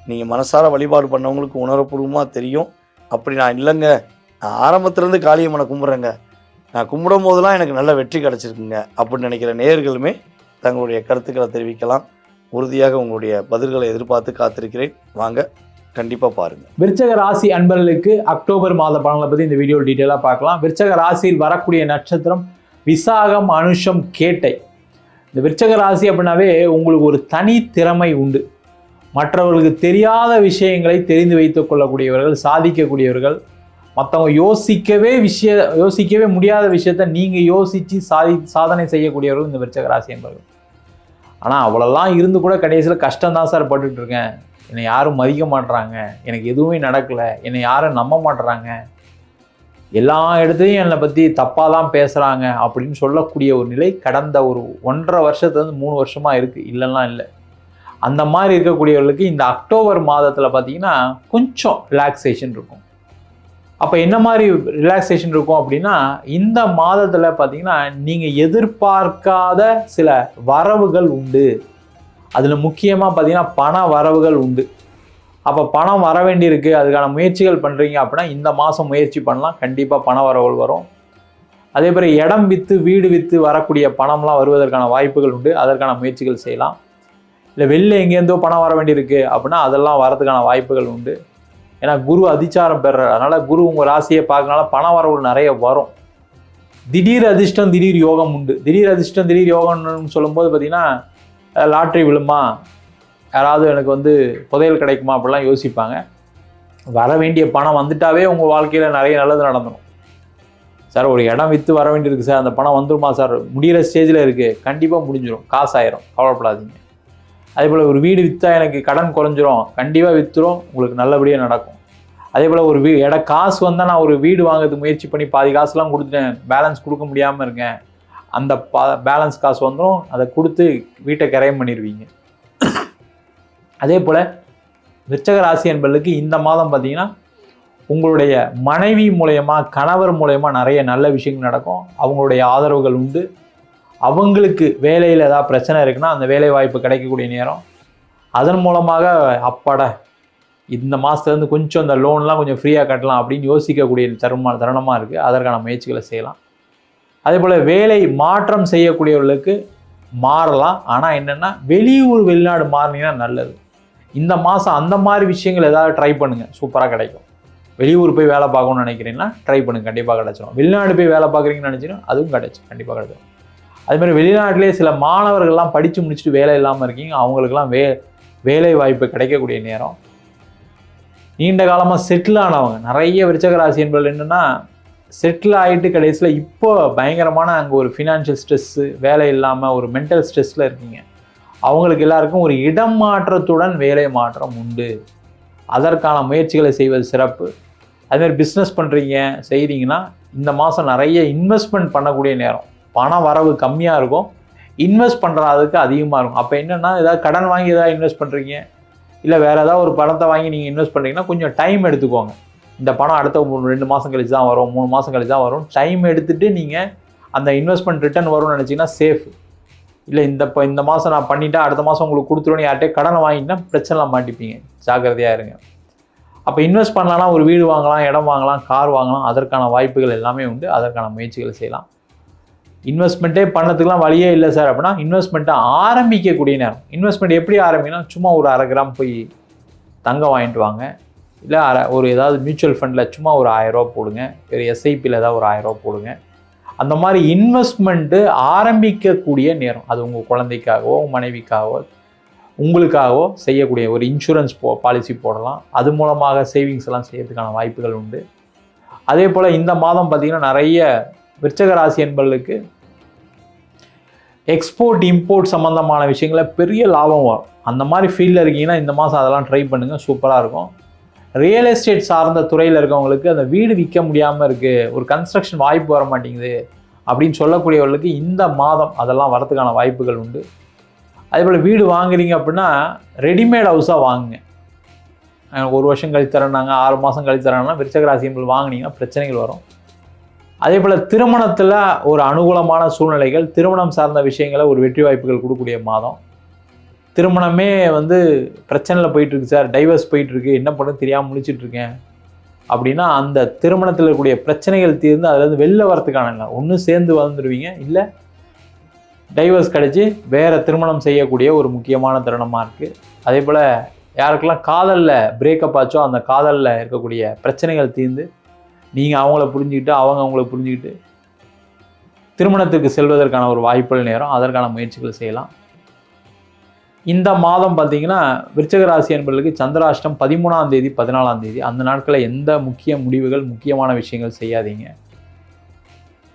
நீங்கள் மனசார வழிபாடு பண்ணவங்களுக்கு உணர்வுபூர்வமாக தெரியும். அப்படி நான் இல்லைங்க, நான் ஆரம்பத்துலேருந்து காளியம்மனை கும்பிட்றேங்க, நான் கும்பிடும் போதெல்லாம் எனக்கு நல்ல வெற்றி கிடச்சிருக்குங்க அப்படின்னு நினைக்கிற நேயர்களுமே தங்களுடைய கருத்துக்களை தெரிவிக்கலாம். உறுதியாக உங்களுடைய பதில்களை எதிர்பார்த்து காத்திருக்கிறேன். வாங்க, கண்டிப்பாக பாருங்கள். விருச்சிக ராசி அன்பர்களுக்கு அக்டோபர் மாத பலன்களை பற்றி இந்த வீடியோ டீட்டெயிலாக பார்க்கலாம். விருச்சிக ராசியில் வரக்கூடிய நட்சத்திரம் விசாகம், அனுஷம், கேட்டை. இந்த விருச்சிக ராசி அப்படின்னாவே உங்களுக்கு ஒரு தனி திறமை உண்டு. மற்றவர்களுக்கு தெரியாத விஷயங்களை தெரிந்து வைத்துக் கொள்ளக்கூடியவர்கள், சாதிக்கக்கூடியவர்கள். மற்றவங்க யோசிக்கவே முடியாத விஷயத்த நீங்கள் யோசித்து சாதனை செய்யக்கூடியவர்கள் இந்த விருச்சிக ராசி என்பவர்கள். ஆனால் அவ்வளோலாம் இருந்து கூட கடைசியில் கஷ்டம்தான் சார் பட்டுட்டு இருக்கேன், என்னை யாரும் மதிக்க மாட்டுறாங்க, எனக்கு எதுவுமே நடக்கலை, என்னை யாரும் நம்ப மாட்டுறாங்க, எல்லா இடத்துலையும் என்னை பற்றி தப்பாக தான் பேசுகிறாங்க அப்படின்னு சொல்லக்கூடிய ஒரு நிலை கடந்த ஒரு 1.5 வருஷத்துலேருந்து 3 வருஷமாக இருக்குது. இல்லைன்னா இல்லை. அந்த மாதிரி இருக்கக்கூடியவர்களுக்கு இந்த அக்டோபர் மாதத்தில் பார்த்தீங்கன்னா கொஞ்சம் ரிலாக்ஸேஷன் இருக்கும். அப்போ என்ன மாதிரி ரிலாக்ஸேஷன் இருக்கும் அப்படின்னா, இந்த மாதத்தில் பார்த்தீங்கன்னா நீங்கள் எதிர்பார்க்காத சில வரவுகள் உண்டு. அதில் முக்கியமாக பார்த்தீங்கன்னா பண வரவுகள் உண்டு. அப்போ பணம் வர வேண்டியிருக்கு, அதுக்கான முயற்சிகள் பண்ணுறீங்க அப்படின்னா இந்த மாதம் முயற்சி பண்ணலாம், கண்டிப்பாக பண வரவுகள் வரும். அதே மாதிரி இடம் விற்று வீடு விற்று வரக்கூடிய பணம்லாம் வருவதற்கான வாய்ப்புகள் உண்டு, அதற்கான முயற்சிகள் செய்யலாம். இல்லை வெளில எங்கேருந்தோ பணம் வர வேண்டியிருக்கு அப்படின்னா அதெல்லாம் வரதுக்கான வாய்ப்புகள் உண்டு. ஏன்னா குரு அதிச்சாரம் பெறுறார், அதனால் குரு உங்கள் ராசியை பார்க்கறனால பண வரவுகள் நிறைய வரும். திடீர் அதிர்ஷ்டம், திடீர் யோகம் உண்டு. திடீர் அதிர்ஷ்டம், திடீர் யோகம்னு சொல்லும்போது பார்த்தீங்கன்னா லாட்ரி விழுமா, யாராவது எனக்கு வந்து புதையல் கிடைக்குமா அப்படிலாம் யோசிப்பாங்க. வர வேண்டிய பணம் வந்துட்டாவே உங்கள் வாழ்க்கையில் நிறைய நல்லது நடந்துடும். சார் ஒரு இடம் விற்று வர வேண்டியிருக்கு சார், அந்த பணம் வந்துருமா சார், முடிகிற ஸ்டேஜில் இருக்குது, கண்டிப்பாக முடிஞ்சிடும், காசாயிரும், கவலைப்படாதீங்க. அதே போல் ஒரு வீடு விற்றா எனக்கு கடன் குறைஞ்சிரும், கண்டிப்பாக விற்றுரும், உங்களுக்கு நல்லபடியாக நடக்கும். அதே போல் ஒரு காசு வந்தால் நான் ஒரு வீடு வாங்கிறதுக்கு முயற்சி பண்ணி பாதி காசுலாம் கொடுத்துட்டேன், பேலன்ஸ் கொடுக்க முடியாமல் இருக்கேன், அந்த பேலன்ஸ் காசு வந்துடும், அதை கொடுத்து வீட்டை கிரயம் பண்ணிடுவீங்க. அதே போல் விருச்சிக ராசி என்பவர்களுக்கு இந்த மாதம் பார்த்தீங்கன்னா உங்களுடைய மனைவி மூலயமா, கணவர் மூலயமா நிறைய நல்ல விஷயங்கள் நடக்கும். அவங்களுடைய ஆதரவுகள் உண்டு. அவங்களுக்கு வேலையில் ஏதாவது பிரச்சனை இருக்குன்னா அந்த வேலை வாய்ப்பு கிடைக்கக்கூடிய நேரம். அதன் மூலமாக அப்பாட இந்த மாதத்துலேருந்து கொஞ்சம் இந்த லோன்லாம் கொஞ்சம் ஃப்ரீயாக கட்டலாம் அப்படின்னு யோசிக்கக்கூடிய தருணமாக இருக்குது. அதற்கான முயற்சிகளை செய்யலாம். அதே போல் வேலை மாற்றம் செய்யக்கூடியவர்களுக்கு மாறலாம். ஆனால் என்னென்னா வெளியூர் வெளிநாடு மாறினீங்கன்னா நல்லது. இந்த மாதம் அந்த மாதிரி விஷயங்கள் ஏதாவது ட்ரை பண்ணுங்கள், சூப்பராக கிடைக்கும். வெளியூர் போய் வேலை பார்க்கணும்னு நினைக்கிறீங்கன்னா ட்ரை பண்ணுங்கள், கண்டிப்பாக கிடச்சிடும். வெளிநாடு போய் வேலை பார்க்குறீங்கன்னு நினச்சிங்கன்னா அதுவும் கண்டிப்பாக கிடைச்சிடும். அதுமாதிரி வெளிநாட்டிலே சில மாணவர்கள்லாம் படித்து முடிச்சுட்டு வேலை இல்லாமல் இருக்கீங்க, அவங்களுக்கெல்லாம் வேலை வாய்ப்பு கிடைக்கக்கூடிய நேரம். நீண்ட காலமாக செட்டில் ஆனவங்க நிறைய விருச்சிக ராசி என்பது என்னென்னா செட்டில் ஆகிட்டு கடைசியில் இப்போ பயங்கரமான அங்கே ஒரு ஃபினான்ஷியல் ஸ்ட்ரெஸ்ஸு, வேலை இல்லாமல் ஒரு மென்டல் ஸ்ட்ரெஸ்ஸில் இருக்கீங்க. அவங்களுக்கு எல்லாருக்கும் ஒரு இடம் மாற்றத்துடன் வேலை மாற்றம் உண்டு. அதற்கான முயற்சிகளை செய்வது சிறப்பு. அதுமாதிரி பிஸ்னஸ் செய்கிறீங்கன்னா இந்த மாதம் நிறைய இன்வெஸ்ட்மெண்ட் பண்ணக்கூடிய நேரம். பண வரவு கம்மியாக இருக்கும், இன்வெஸ்ட் பண்ணுறதுக்கு அதிகமாக இருக்கும். அப்போ என்னென்னா ஏதாவது கடன் வாங்கி ஏதாவது இன்வெஸ்ட் பண்ணுறீங்க, இல்லை வேறு ஏதாவது ஒரு பணத்தை வாங்கி நீங்கள் இன்வெஸ்ட் பண்ணுறீங்கன்னா கொஞ்சம் டைம் எடுத்துக்கோங்க. இந்த பணம் அடுத்த 2 மாதம் கழிச்சு தான் வரும், 3 மாதம் கழிச்சு தான் வரும். டைம் எடுத்துகிட்டு நீங்கள் அந்த இன்வெஸ்ட்மெண்ட் ரிட்டர்ன் வரும்னு நினச்சிங்கன்னா சேஃப். இல்லை இந்த மாதம் நான் பண்ணிவிட்டேன், அடுத்த மாதம் உங்களுக்கு கொடுத்துருவேன்னு யார்கிட்டே கடனை வாங்கிட்டா பிரச்சனைலாம் மாட்டிப்பீங்க, ஜாக்கிரதையாக இருங்க. அப்போ இன்வெஸ்ட் பண்ணலான்னா ஒரு வீடு வாங்கலாம், இடம் வாங்கலாம், கார் வாங்கலாம், அதற்கான வாய்ப்புகள் எல்லாமே உண்டு. அதற்கான முயற்சிகளை செய்யலாம். இன்வெஸ்ட்மெண்ட்டே பண்ணதுக்கெலாம் வழியே இல்லை சார் அப்படின்னா இன்வெஸ்ட்மெண்ட்டை ஆரம்பிக்கக்கூடிய நேரம். இன்வெஸ்ட்மெண்ட் எப்படி ஆரம்பிக்கணும், சும்மா ஒரு 1/2 கிராம் போய் தங்கம் வாங்கிட்டு வாங்க, இல்லை ஒரு ஏதாவது மியூச்சுவல் ஃபண்டில் சும்மா ஒரு 1000 ரூபா போடுங்க, வேறு எஸ்ஐபியில் ஏதாவது ஒரு 1000 ரூபா போடுங்க. அந்த மாதிரி இன்வெஸ்ட்மெண்ட்டு ஆரம்பிக்கக்கூடிய நேரம். அது உங்கள் குழந்தைக்காகவோ மனைவிக்காகவோ உங்களுக்காகவோ செய்யக்கூடிய ஒரு இன்சூரன்ஸ் பாலிசி போடலாம். அது மூலமாக சேவிங்ஸ் எல்லாம் செய்யறதுக்கான வாய்ப்புகள் உண்டு. அதே போல் இந்த மாதம் பார்த்திங்கன்னா நிறைய விருச்சிக ராசி என்பவர்களுக்கு எக்ஸ்போர்ட் இம்போர்ட் சம்மந்தமான விஷயங்களில் பெரிய லாபம் வரும். அந்த மாதிரி ஃபீல்டில் இருக்கீங்கன்னா இந்த மாதம் அதெல்லாம் ட்ரை பண்ணுங்கள், சூப்பராக இருக்கும். ரியல் எஸ்டேட் சார்ந்த துறையில் இருக்கவங்களுக்கு அந்த வீடு விற்க முடியாமல் இருக்குது, ஒரு கன்ஸ்ட்ரக்ஷன் வாய்ப்பு வர மாட்டேங்குது அப்படின்னு சொல்லக்கூடியவர்களுக்கு இந்த மாதம் அதெல்லாம் வரதுக்கான வாய்ப்புகள் உண்டு. அதே போல் வீடு வாங்குறீங்க அப்படின்னா ரெடிமேட் ஹவுஸாக வாங்குங்க. 1 வருஷம் கழித்து தரேன்னாங்க, 6 மாதம் கழித்து தராங்கன்னா விருச்சிக ராசி என்பது வாங்கினீங்கன்னா பிரச்சனைகள் வரும். அதே போல் திருமணத்தில் ஒரு அனுகூலமான சூழ்நிலைகள், திருமணம் சார்ந்த விஷயங்களை ஒரு வெற்றி வாய்ப்புகள் கொடுக்கக்கூடிய மாதம். திருமணமே வந்து பிரச்சனையில் போயிட்டுருக்கு சார், டைவர்ஸ் போயிட்டுருக்கு, என்ன பண்ண தெரியாமல் முழிச்சிட்ருக்கேன் அப்படின்னா அந்த திருமணத்தில் இருக்கக்கூடிய பிரச்சனைகள் தீர்ந்து அதில் வெளில வரத்துக்கான ஒன்று சேர்ந்து வந்துடுவீங்க, இல்லை டைவர்ஸ் கிடச்சி வேறு திருமணம் செய்யக்கூடிய ஒரு முக்கியமான தருணமாக இருக்குது. அதே போல் யாருக்கெல்லாம் காதலில் பிரேக்கப் ஆச்சோ அந்த காதலில் இருக்கக்கூடிய பிரச்சனைகள் தீர்ந்து நீங்கள் அவங்கள புரிஞ்சுக்கிட்டு அவங்க அவங்கள புரிஞ்சுக்கிட்டு திருமணத்துக்கு செல்வதற்கான ஒரு வாய்ப்புகள் நேரம், அதற்கான முயற்சிகள் செய்யலாம். இந்த மாதம் பார்த்திங்கன்னா விருச்சிக ராசி என்பவர்களுக்கு சந்திராஷ்டம் 13ஆம் தேதி 14ஆம் தேதி, அந்த நாட்களில் எந்த முக்கிய முடிவுகள் முக்கியமான விஷயங்கள் செய்யாதீங்க.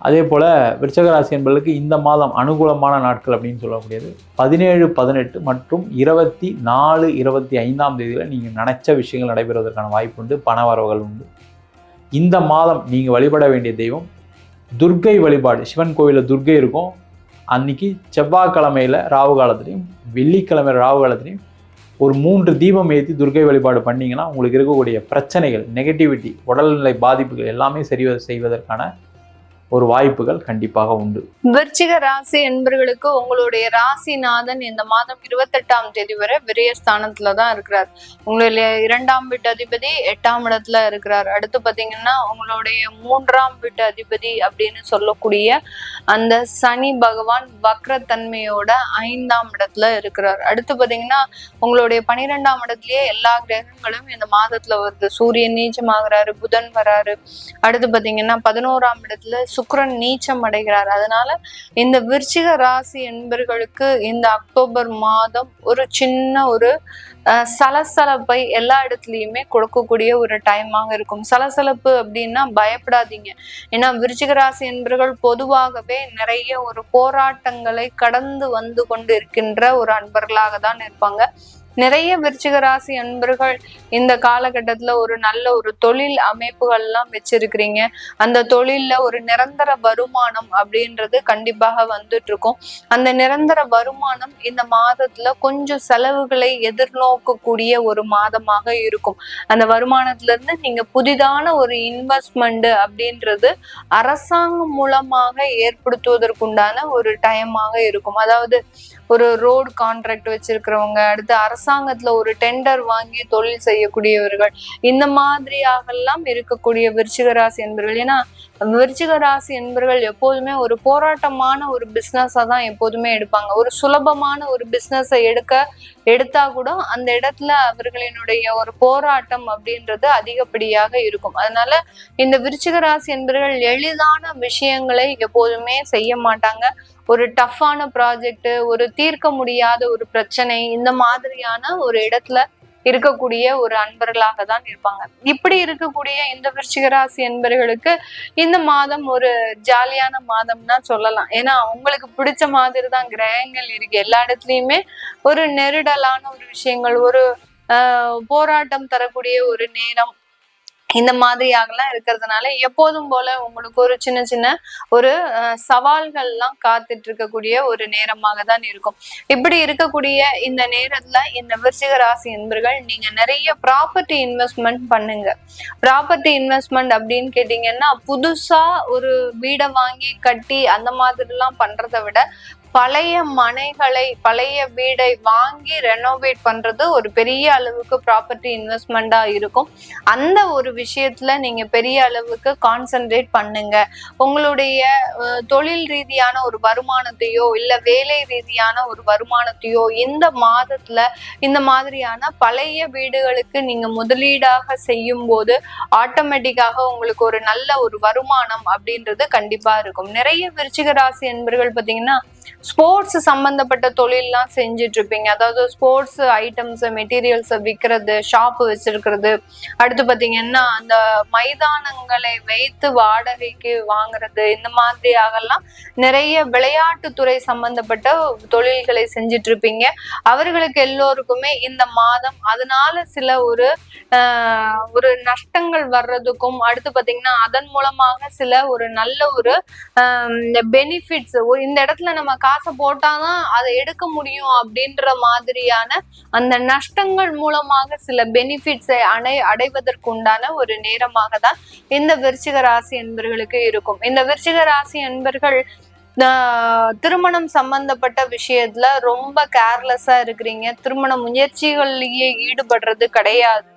அதே போல் விருச்சிக ராசி என்பவர்களுக்கு இந்த மாதம் அனுகூலமான நாட்கள் அப்படின்னு சொல்லக்கூடியது 17, 18 மற்றும் 24, 25ஆம் தேதியில் நீங்கள் நினைச்ச விஷயங்கள் நடைபெறுவதற்கான வாய்ப்பு உண்டு, பண வரவுகள் உண்டு. இந்த மாதம் நீங்கள் வழிபட வேண்டிய தெய்வம் துர்க்கை வழிபாடு. சிவன் கோவிலில் துர்க்கை இருக்கும், அன்றைக்கி செவ்வாய்க்கிழமையில் ராவு காலத்துலேயும் வெள்ளிக்கிழமை ராவு காலத்துலேயும் ஒரு 3 தீபம் ஏற்றி துர்க்கை வழிபாடு பண்ணிங்கன்னா உங்களுக்கு இருக்கக்கூடிய பிரச்சனைகள், நெகட்டிவிட்டி, உடல்நிலை பாதிப்புகள் எல்லாமே சரி செய்வதற்கான ஒரு வாய்ப்புகள் கண்டிப்பாக உண்டு. விருச்சிக ராசி என்பவர்களுக்கு உங்களுடைய ராசிநாதன் இந்த மாதம் 28ஆம் தேதி வரை விரயஸ்தானத்துல தான் இருக்கிறார். உங்களுடைய 2ஆம் வீட்டு அதிபதி 8ஆம் இடத்துல இருக்கிறார். அடுத்து பாத்தீங்கன்னா உங்களுடைய 3ஆம் வீட்டு அதிபதி அப்படின்னு சொல்லக்கூடிய அந்த சனி பகவான் வக்ரத்தன்மையோட 5ஆம் இடத்துல இருக்கிறார். அடுத்து பாத்தீங்கன்னா உங்களுடைய 12ஆம் இடத்துலயே எல்லா கிரகங்களும் இந்த மாதத்துல வருது. சூரியன் நீச்சமாகிறாரு, புதன் வராரு. அடுத்து பாத்தீங்கன்னா 11ஆம் இடத்துல சுக்கிரன் நீச்சம் அடைகிறார். அதனால இந்த விருச்சிக ராசி என்பவர்களுக்கு இந்த அக்டோபர் மாதம் ஒரு சின்ன ஒரு சலசலப்பை எல்லா இடத்துலயுமே கொடுக்கக்கூடிய ஒரு டைமாக இருக்கும். சலசலப்பு அப்படின்னா பயப்படாதீங்க. ஏன்னா விருச்சிக ராசி என்பவர்கள் பொதுவாகவே நிறைய ஒரு போராட்டங்களை கடந்து வந்து கொண்டு இருக்கின்ற ஒரு அன்பர்களாக தான் இருப்பாங்க. நிறைய விருச்சிக ராசி அன்பர்கள் இந்த காலகட்டத்துல ஒரு நல்ல ஒரு தொழில் அமைப்புகள்லாம் வச்சிருக்கிறீங்க. அந்த தொழில்ல ஒரு நிரந்தர வருமானம் அப்படின்றது கண்டிப்பாக வந்துட்டு இருக்கும். அந்த நிரந்தர வருமானம் இந்த மாதத்துல கொஞ்சம் செலவுகளை எதிர்நோக்கக்கூடிய ஒரு மாதமாக இருக்கும். அந்த வருமானத்துல இருந்து நீங்க புதிதான ஒரு இன்வெஸ்ட்மெண்ட் அப்படின்றது அரசாங்கம் மூலமாக ஏற்படுத்துவதற்குண்டான ஒரு டைமாக இருக்கும். அதாவது ஒரு ரோடு கான்ட்ராக்ட் வச்சிருக்கிறவங்க, அடுத்து அரசாங்கத்துல ஒரு டெண்டர் வாங்கி தொழில் செய்யக்கூடியவர்கள், இந்த மாதிரியாகலாம் இருக்கக்கூடிய விருச்சிக ராசி என்பவர்கள். ஏன்னா விருச்சிக ராசி என்பவர்கள் எப்போதுமே ஒரு போராட்டமான ஒரு பிசினஸா தான் எப்போதுமே எடுப்பாங்க. ஒரு சுலபமான ஒரு பிசினஸை எடுத்தா கூட அந்த இடத்துல அவர்களினுடைய ஒரு போராட்டம் அப்படின்றது அதிகப்படியாக இருக்கும். அதனால இந்த விருச்சிக ராசி என்பவர்கள் எளிதான விஷயங்களை எப்போதுமே செய்ய மாட்டாங்க. ஒரு டஃப்பான ப்ராஜெக்ட், ஒரு தீர்க்க முடியாத ஒரு பிரச்சனை, இந்த மாதிரியான ஒரு இடத்துல இருக்கக்கூடிய ஒரு அன்பர்களாக தான் இருப்பாங்க. இப்படி இருக்கக்கூடிய இந்த விருச்சிக ராசி அன்பர்களுக்கு இந்த மாதம் ஒரு ஜாலியான மாதம்னா சொல்லலாம். ஏன்னா உங்களுக்கு பிடிச்ச மாதிரி தான் கிரகங்கள் இருக்கு. எல்லா இடத்துலயுமே ஒரு நெருடலான ஒரு விஷயங்கள், ஒரு போராட்டம் தரக்கூடிய ஒரு நேரம், இந்த மாதிரியாகலாம் இருக்கிறதுனால எப்போதும் போல உங்களுக்கு ஒரு சின்ன சின்ன ஒரு சவால்கள்லாம் காத்துட்டு இருக்கக்கூடிய ஒரு நேரமாக தான் இருக்கும். இப்படி இருக்கக்கூடிய இந்த நேரத்துல இந்த விருச்சிக ராசி என்பர்கள் நீங்க நிறைய ப்ராப்பர்ட்டி இன்வெஸ்ட்மெண்ட் பண்ணுங்க. ப்ராப்பர்ட்டி இன்வெஸ்ட்மெண்ட் அப்படின்னு கேட்டீங்கன்னா புதுசா ஒரு வீடை வாங்கி கட்டி அந்த மாதிரி எல்லாம் பண்றதை விட பழைய மனைகளை, பழைய வீடை வாங்கி ரெனோவேட் பண்றது ஒரு பெரிய அளவுக்கு ப்ராப்பர்ட்டி இன்வெஸ்ட்மெண்டா இருக்கும். அந்த ஒரு விஷயத்துல நீங்க பெரிய அளவுக்கு கான்சென்ட்ரேட் பண்ணுங்க. உங்களுடைய தொழில் ரீதியான ஒரு வருமானத்தையோ இல்ல வேலை ரீதியான ஒரு வருமானத்தையோ இந்த மாதத்துல இந்த மாதிரியான பழைய வீடுகளுக்கு நீங்க முதலீடாக செய்யும் போது ஆட்டோமேட்டிக்காக உங்களுக்கு ஒரு நல்ல ஒரு வருமானம் அப்படின்றது கண்டிப்பா இருக்கும். நிறைய விருச்சிக ராசி என்பர்கள் பாத்தீங்கன்னா ஸ்போர்ட்ஸ் சம்பந்தப்பட்ட தொழில்லாம் செஞ்சுட்டு இருப்பீங்க. அதாவது ஸ்போர்ட்ஸ் ஐட்டம்ஸ், மெட்டீரியல்ஸ் விற்கிறது, ஷாப் வச்சிருக்கிறது. அடுத்து பாத்தீங்கன்னா அந்த மைதானங்களை வைத்து வாடகைக்கு வாங்குறது, இந்த மாதிரியாகலாம் நிறைய விளையாட்டுத்துறை சம்பந்தப்பட்ட தொழில்களை செஞ்சுட்டு இருப்பீங்க. அவர்களுக்கு எல்லோருக்குமே இந்த மாதம் அதனால சில ஒரு நஷ்டங்கள் வர்றதுக்கும், அடுத்து பாத்தீங்கன்னா அதன் மூலமாக சில ஒரு நல்ல ஒரு பெனிஃபிட்ஸ், இந்த இடத்துல நம்ம நம்ம காசை போட்டாதான் அதை எடுக்க முடியும் அப்படின்ற மாதிரியான அந்த நஷ்டங்கள் மூலமாக சில பெனிஃபிட்ஸை அடைவதற்குண்டான ஒரு நேரமாக தான் இந்த விருச்சிக ராசி என்பர்களுக்கு இருக்கும். இந்த விருச்சிக ராசி என்பர்கள் திருமணம் சம்பந்தப்பட்ட விஷயத்துல ரொம்ப கேர்லெஸ்ஸா இருக்கிறீங்க. திருமண முயற்சிகள்லயே ஈடுபடுறது கிடையாது.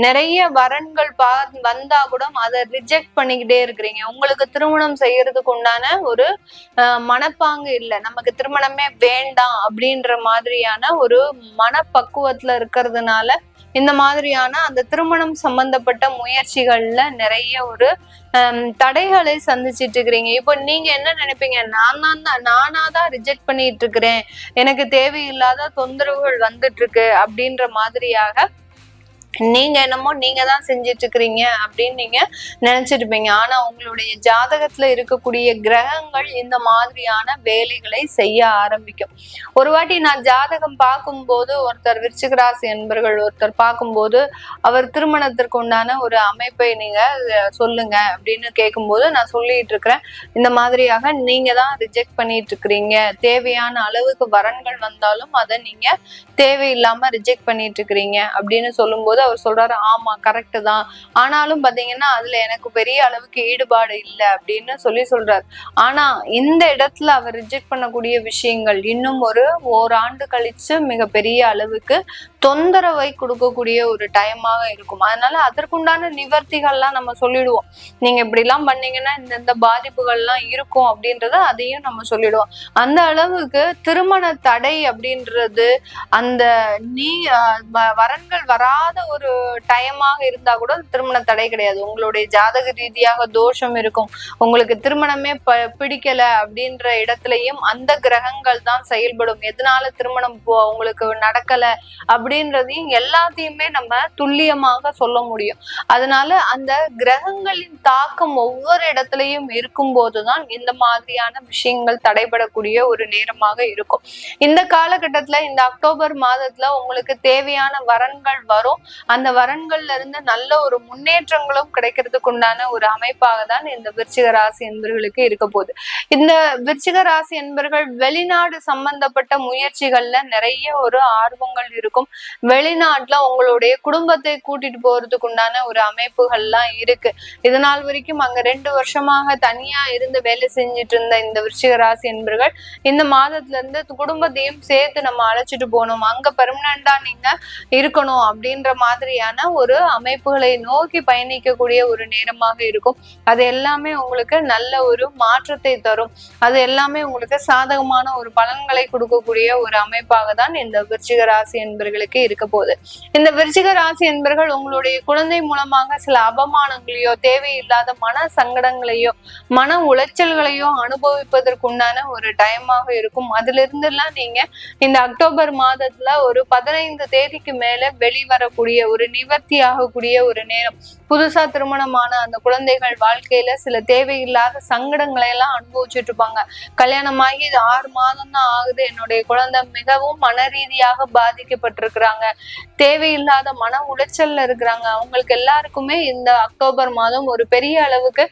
நிறைய வரன்கள் வந்தா கூட அதை ரிஜெக்ட் பண்ணிக்கிட்டே இருக்கிறீங்க. உங்களுக்கு திருமணம் செய்யறதுக்கு உண்டான ஒரு மனப்பாங்கு இல்லை, நமக்கு திருமணமே வேண்டாம் அப்படின்ற மாதிரியான ஒரு மனப்பக்குவத்துல இருக்கிறதுனால இந்த மாதிரியான அந்த திருமணம் சம்பந்தப்பட்ட முயற்சிகள்ல நிறைய ஒரு தடைகளை சந்திச்சிட்டு இருக்கிறீங்க. இப்போ நீங்க என்ன நினைப்பீங்க, நானாதான் ரிஜெக்ட் பண்ணிட்டு இருக்கிறேன், எனக்கு தேவையில்லாத தொந்தரவுகள் வந்துட்டு இருக்கு அப்படின்ற மாதிரியாக நீங்க என்னமோ நீங்க தான் செஞ்சிட்டு இருக்கிறீங்க அப்படின்னு நீங்க நினைச்சிருப்பீங்க. ஆனா உங்களுடைய ஜாதகத்துல இருக்கக்கூடிய கிரகங்கள் இந்த மாதிரியான வேலைகளை செய்ய ஆரம்பிக்கும். ஒரு வாட்டி நான் ஜாதகம் பார்க்கும்போது ஒருத்தர் விருச்சிக ராசி என்பர்கள் ஒருத்தர் பார்க்கும்போது அவர் திருமணத்திற்கு உண்டான ஒரு அமைப்பை நீங்க சொல்லுங்க அப்படின்னு கேட்கும்போது நான் சொல்லிட்டு இருக்கிறேன், இந்த மாதிரியாக நீங்க தான் ரிஜெக்ட் பண்ணிட்டு இருக்கிறீங்க, தேவையான அளவுக்கு வரன்கள் வந்தாலும் அதை நீங்க தேவையில்லாம ரிஜெக்ட் பண்ணிட்டு இருக்கிறீங்க அப்படின்னு சொல்லும்போது அவர் சொல்றாரு, ஆமா கரெக்ட் தான், ஆனாலும் பாத்தீங்கன்னா அதுல எனக்கு பெரிய அளவுக்கு ஈடுபாடு இல்லை அப்படின்னு சொல்றாரு. ஆனா இந்த இடத்துல அவர் ரிஜெக்ட் பண்ணக்கூடிய விஷயங்கள் இன்னும் ஓராண்டு கழிச்சு மிகப்பெரிய அளவுக்கு தொந்தரவை கொடுக்கக்கூடிய ஒரு டைமாக இருக்கும். அதனால அதற்குண்டான நிவர்த்திகள்லாம் நம்ம சொல்லிடுவோம், நீங்க இப்படி எல்லாம் பண்ணீங்கன்னா இந்த பாதிப்புகள்லாம் இருக்கும் அப்படின்றத அதையும் நம்ம சொல்லிடுவோம். அந்த அளவுக்கு திருமண தடை அப்படின்றது அந்த வரன்கள் வராத ஒரு டைமாக இருந்தா கூட திருமண தடை கிடையாது. உங்களுடைய ஜாதக ரீதியாக தோஷம் இருக்கும், உங்களுக்கு திருமணமே பிடிக்கல அப்படின்ற இடத்துலயும் அந்த கிரகங்கள் தான் செயல்படும். எதனால திருமணம் உங்களுக்கு நடக்கல அப்படின்றதையும் எல்லாத்தையுமே நம்ம துல்லியமாக சொல்ல முடியும். அதனால அந்த கிரகங்களின் தாக்கம் ஒவ்வொரு இடத்துலயும் இருக்கும் போதுதான் இந்த மாதிரியான விஷயங்கள் தடைபடக்கூடிய ஒரு நேரமாக இருக்கும். இந்த காலகட்டத்துல இந்த அக்டோபர் மாதத்துல உங்களுக்கு தேவையான வரன்கள் வரும். அந்த வரன்கள்ல இருந்து நல்ல ஒரு முன்னேற்றங்களும் கிடைக்கிறதுக்கு உண்டான ஒரு அமைப்பாக தான் இந்த விருச்சிக ராசி என்பர்களுக்கு இருக்க போகுது. இந்த விருச்சிக ராசி என்பர்கள் வெளிநாடு சம்பந்தப்பட்ட முயற்சிகள்ல நிறைய ஒரு ஆர்வங்கள் இருக்கும். வெளிநாட்டுல உங்களுடைய குடும்பத்தை கூட்டிட்டு போறதுக்கு உண்டான ஒரு அமைப்புகள்லாம் இருக்கு. இதனால் வரைக்கும் அங்க 2 வருஷமாக தனியா இருந்து வேலை செஞ்சுட்டு இருந்த இந்த விருச்சிக ராசி என்பர்கள் இந்த மாதத்துல இருந்து குடும்பத்தையும் சேர்த்து நம்ம அழைச்சிட்டு போகணும், அங்க பெர்மனண்டா நீங்க இருக்கணும் அப்படின்ற மாதிரியான ஒரு அமைப்புகளை நோக்கி பயணிக்கக்கூடிய ஒரு நேரமாக இருக்கும். அது எல்லாமே உங்களுக்கு நல்ல ஒரு மாற்றத்தை தரும். அது எல்லாமே உங்களுக்கு சாதகமான ஒரு பலன்களை கொடுக்கக்கூடிய ஒரு அமைப்பாக தான் இந்த விருச்சிக ராசி என்பர்களுக்கு இருக்க போகுது. இந்த விருச்சிக ராசி என்பர்கள் உங்களுடைய குழந்தை மூலமாக சில அவமானங்களையோ தேவையில்லாத மன சங்கடங்களையோ மன உளைச்சல்களையோ அனுபவிப்பதற்குண்டான ஒரு டைமாக இருக்கும். அதுல இருந்து எல்லாம் நீங்க இந்த அக்டோபர் மாதத்துல ஒரு 15 தேதிக்கு மேல வெளிவரக்கூடிய ஒரு நிவர்த்தி ஆகக்கூடிய ஒரு நேரம். புதுசா திருமணமான அந்த குழந்தைகள் வாழ்க்கையில சில தேவையில்லாத சங்கடங்களை எல்லாம் அனுபவிச்சுட்டு இருப்பாங்க. கல்யாணமாகி இது 6 மாதம் தான் ஆகுது, என்னுடைய குழந்தை மிகவும் மன ரீதியாக பாதிக்கப்பட்டிருக்கிறாங்க, தேவையில்லாத மன உளைச்சல்ல இருக்கிறாங்க. அவங்களுக்கு எல்லாருக்குமே இந்த அக்டோபர் மாதம் ஒரு பெரிய அளவுக்கு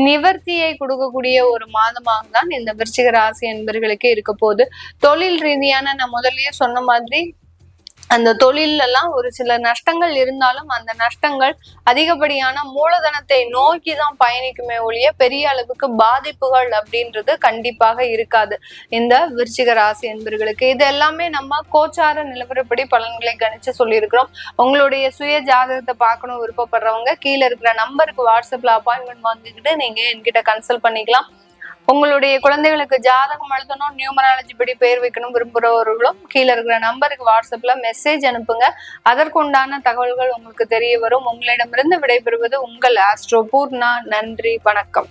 நிவர்த்தியை கொடுக்கக்கூடிய ஒரு மாதமாக தான் இந்த விருச்சிக ராசி என்பர்களுக்கு இருக்க போகுது. தொழில் ரீதியான நான் முதல்லயே சொன்ன மாதிரி அந்த தொழில் எல்லாம் ஒரு சில நஷ்டங்கள் இருந்தாலும் அந்த நஷ்டங்கள் அதிகப்படியான மூலதனத்தை நோக்கி தான் பயணிக்குமே ஒழிய பெரிய அளவுக்கு பாதிப்புகள் அப்படின்றது கண்டிப்பாக இருக்காது இந்த விருச்சிக ராசி என்பர்களுக்கு. இது எல்லாமே நம்ம கோச்சார நிலவரப்படி பலன்களை கணிச்சு சொல்லியிருக்கிறோம். உங்களுடைய சுய ஜாதகத்தை பார்க்கணும் விருப்பப்படுறவங்க கீழே இருக்கிற நம்பருக்கு வாட்ஸ்அப்ல அப்பாயின்மெண்ட் வாங்கிக்கிட்டு நீங்க என்கிட்ட கன்சல்ட் பண்ணிக்கலாம். உங்களுடைய குழந்தைகளுக்கு ஜாதகம் எழுதணும், நியூமராலஜி படி பேர் வைக்கணும் விரும்புகிறவர்களும் கீழே இருக்கிற நம்பருக்கு வாட்ஸ்அப்ல மெசேஜ் அனுப்புங்க. அதற்குண்டான தகவல்கள் உங்களுக்கு தெரிய வரும். உங்களிடமிருந்து விடைபெறுவது உங்கள் ஆஸ்ட்ரோ பூர்ணா. நன்றி, வணக்கம்.